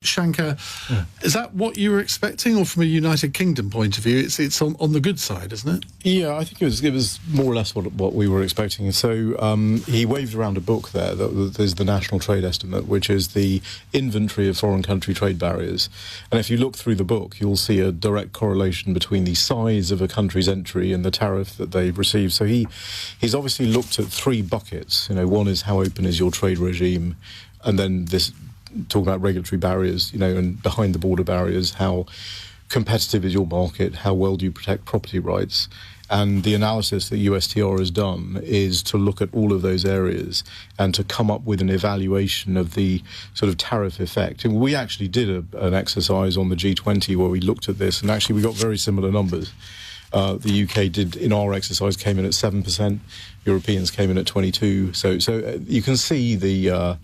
Shanker, is that what you were expecting, or from a United Kingdom point of view, it's on the good side, isn't it? Yeah, I think it was more or less what we were expecting. So he waved around a book there. There's the National Trade Estimate, which is the inventory of foreign country trade barriers. And if you look through the book, you'll see a direct correlation between the size of a country's entry and the tariff that they receive. So he's obviously looked at three buckets. One is how open is your trade regime, and then this talking about regulatory barriers, and behind the border barriers, how competitive is your market, how well do you protect property rights. And the analysis that USTR has done is to look at all of those areas and to come up with an evaluation of the sort of tariff effect. And we actually did an exercise on the G20 where we looked at this, and actually we got very similar numbers. The UK did, in our exercise, came in at 7%. Europeans came in at 22%. So you can see the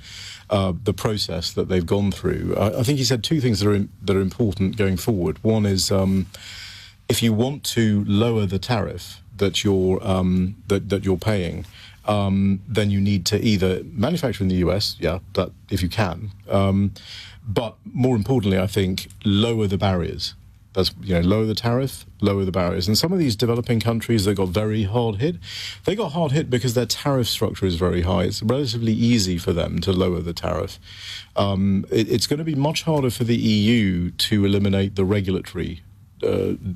process that they've gone through. I think he said two things that are important going forward. One is if you want to lower the tariff that you're paying, then you need to either manufacture in the US, that if you can, but more importantly, I think lower the barriers. That's, lower the tariff, lower the barriers. And some of these developing countries that got very hard hit, they got hard hit because their tariff structure is very high. It's relatively easy for them to lower the tariff. It's going to be much harder for the EU to eliminate the regulatory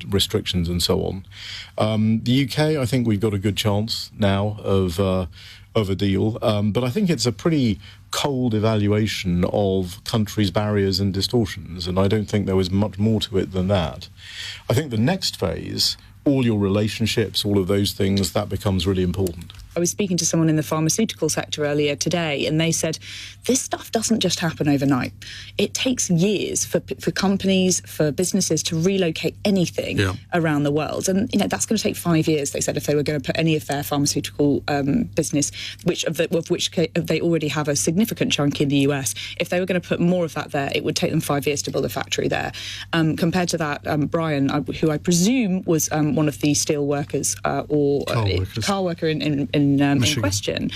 restrictions and so on. The UK, I think we've got a good chance now of a deal, but I think it's a pretty cold evaluation of countries' barriers and distortions, and I don't think there was much more to it than that. I think the next phase, all your relationships, all of those things, that becomes really important. I was speaking to someone in the pharmaceutical sector earlier today, and they said this stuff doesn't just happen overnight. It takes years for companies, for businesses to relocate anything around the world. And, that's going to take 5 years, they said, if they were going to put any of their pharmaceutical business, of which they already have a significant chunk in the US, if they were going to put more of that there, it would take them 5 years to build a factory there. Compared to that, Brian, who I presume was one of the steel workers or car worker in question,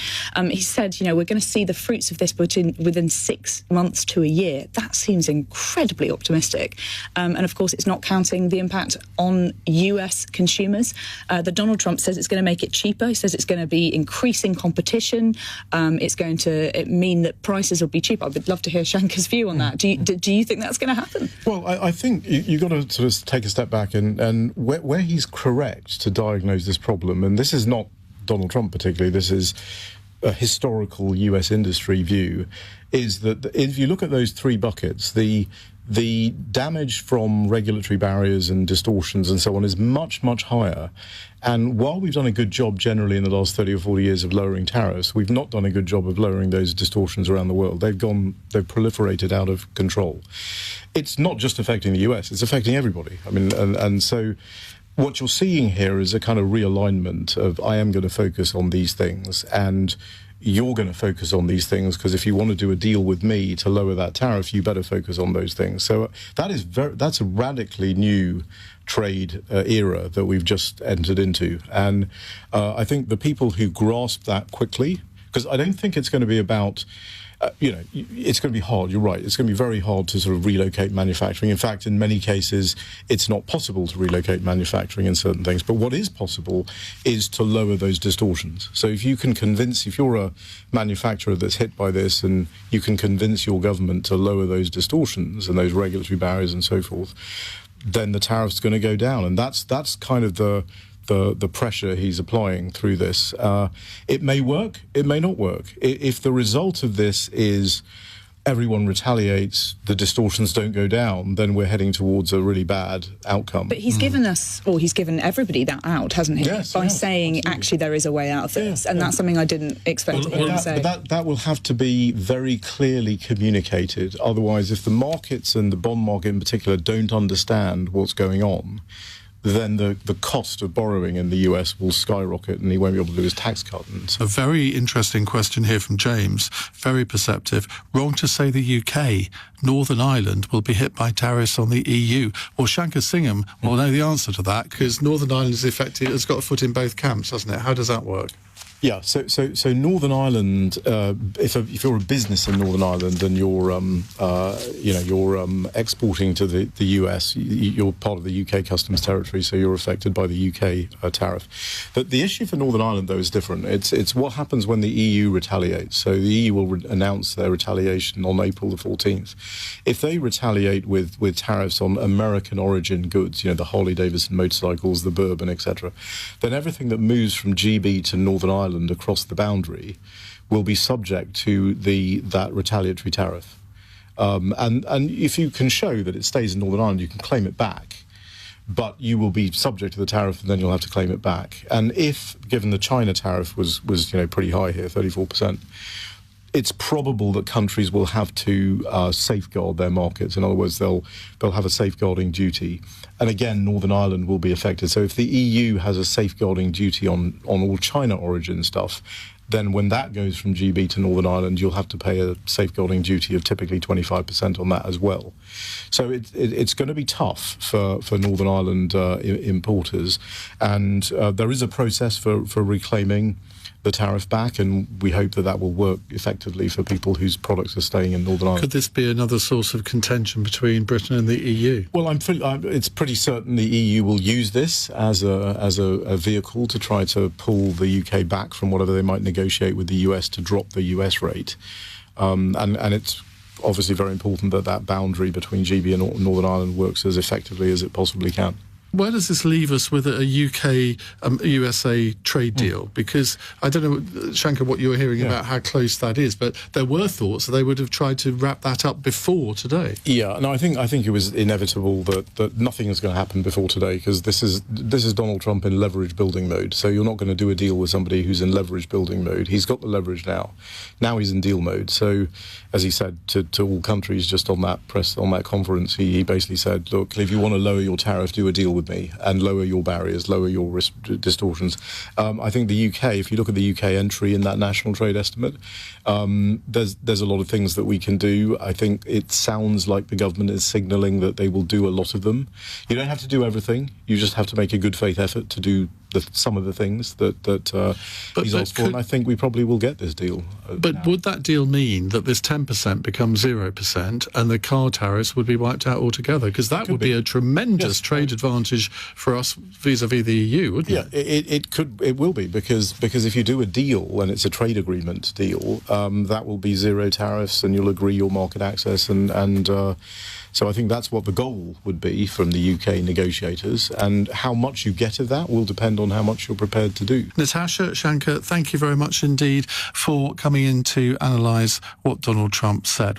he said, we're going to see the fruits of this within 6 months to a year. That seems incredibly optimistic. And of course, it's not counting the impact on US consumers. The Donald Trump says it's going to make it cheaper. He says it's going to be increasing competition. It's going to mean that prices will be cheaper. I would love to hear Shanker's view on that. Do you think that's going to happen? Well, I think you've got to sort of take a step back and where he's correct to diagnose this problem, and this is not Donald Trump particularly, this is a historical US industry view, is that if you look at those three buckets, the damage from regulatory barriers and distortions and so on is much, much higher. And while we've done a good job generally in the last 30 or 40 years of lowering tariffs, we've not done a good job of lowering those distortions around the world. They've proliferated out of control. It's not just affecting the US, it's affecting everybody. I mean, and so what you're seeing here is a kind of realignment of I am going to focus on these things and you're going to focus on these things, because if you want to do a deal with me to lower that tariff, you better focus on those things. So that's a radically new trade era that we've just entered into. And I think the people who grasp that quickly, because I don't think it's going to be about it's going to be hard, you're right. It's going to be very hard to sort of relocate manufacturing. In fact, in many cases, it's not possible to relocate manufacturing in certain things. But what is possible is to lower those distortions. So if you're a manufacturer that's hit by this and you can convince your government to lower those distortions and those regulatory barriers and so forth, then the tariff's going to go down. And that's kind of the pressure he's applying through this. It may work, it may not work. If the result of this is everyone retaliates, the distortions don't go down, then we're heading towards a really bad outcome. But he's given us, or he's given everybody that out, hasn't he? Yes, by saying, absolutely. Actually, there is a way out of this. And that's something I didn't expect him to say. But that will have to be very clearly communicated. Otherwise, if the markets and the bond market in particular don't understand what's going on, then the cost of borrowing in the US will skyrocket and he won't be able to do his tax cut. A very interesting question here from James, very perceptive. Wrong to say the UK, Northern Ireland will be hit by tariffs on the EU. Well, Shanker Singham will know the answer to that, because Northern Ireland has got a foot in both camps, hasn't it? How does that work? Yeah, so Northern Ireland. If you're a business in Northern Ireland and you're exporting to the US, you're part of the UK customs territory, so you're affected by the UK tariff. But the issue for Northern Ireland, though, is different. It's what happens when the EU retaliates. So the EU will announce their retaliation on April the 14th. If they retaliate with tariffs on American origin goods, the Harley-Davidson motorcycles, the bourbon, etc., then everything that moves from GB to Northern Ireland across the boundary will be subject to that retaliatory tariff. And if you can show that it stays in Northern Ireland, you can claim it back. But you will be subject to the tariff, and then you'll have to claim it back. And if, given the China tariff was pretty high here, 34%, it's probable that countries will have to safeguard their markets. In other words, they'll have a safeguarding duty. And again, Northern Ireland will be affected. So if the EU has a safeguarding duty on all China origin stuff, then when that goes from GB to Northern Ireland, you'll have to pay a safeguarding duty of typically 25% on that as well. So it's going to be tough for Northern Ireland importers. And there is a process for reclaiming the tariff back, and we hope that will work effectively for people whose products are staying in Northern Ireland. Could this be another source of contention between Britain and the EU? Well, it's pretty certain the EU will use this as a vehicle to try to pull the UK back from whatever they might negotiate with the US to drop the US rate. And it's obviously very important that boundary between GB and Northern Ireland works as effectively as it possibly can. Where does this leave us with a UK-USA trade deal? Because I don't know, Shanker, what you were hearing about how close that is, but there were thoughts that they would have tried to wrap that up before today. Yeah, no, I think it was inevitable that nothing is going to happen before today, because this is Donald Trump in leverage building mode. So you're not going to do a deal with somebody who's in leverage building mode. He's got the leverage now. Now he's in deal mode. So, as he said to all countries just on that conference, he basically said, look, if you want to lower your tariff, do a deal with me and lower your barriers, lower your risk distortions. I think the UK, if you look at the UK entry in that national trade estimate, there's a lot of things that we can do. I think it sounds like the government is signalling that they will do a lot of them. You don't have to do everything. You just have to make a good faith effort to do some of the things that he's asked for, and I think we probably will get this deal. But would that deal mean that this 10% becomes 0% and the car tariffs would be wiped out altogether? Because that would be a tremendous trade advantage for us vis-à-vis the EU, wouldn't it? Yeah, it will be, because if you do a deal and it's a trade agreement deal, that will be zero tariffs, and you'll agree your market access, and so I think that's what the goal would be from the UK negotiators, and how much you get of that will depend on how much you're prepared to do. Natasha, Shanker, thank you very much indeed for coming in to analyse what Donald Trump said.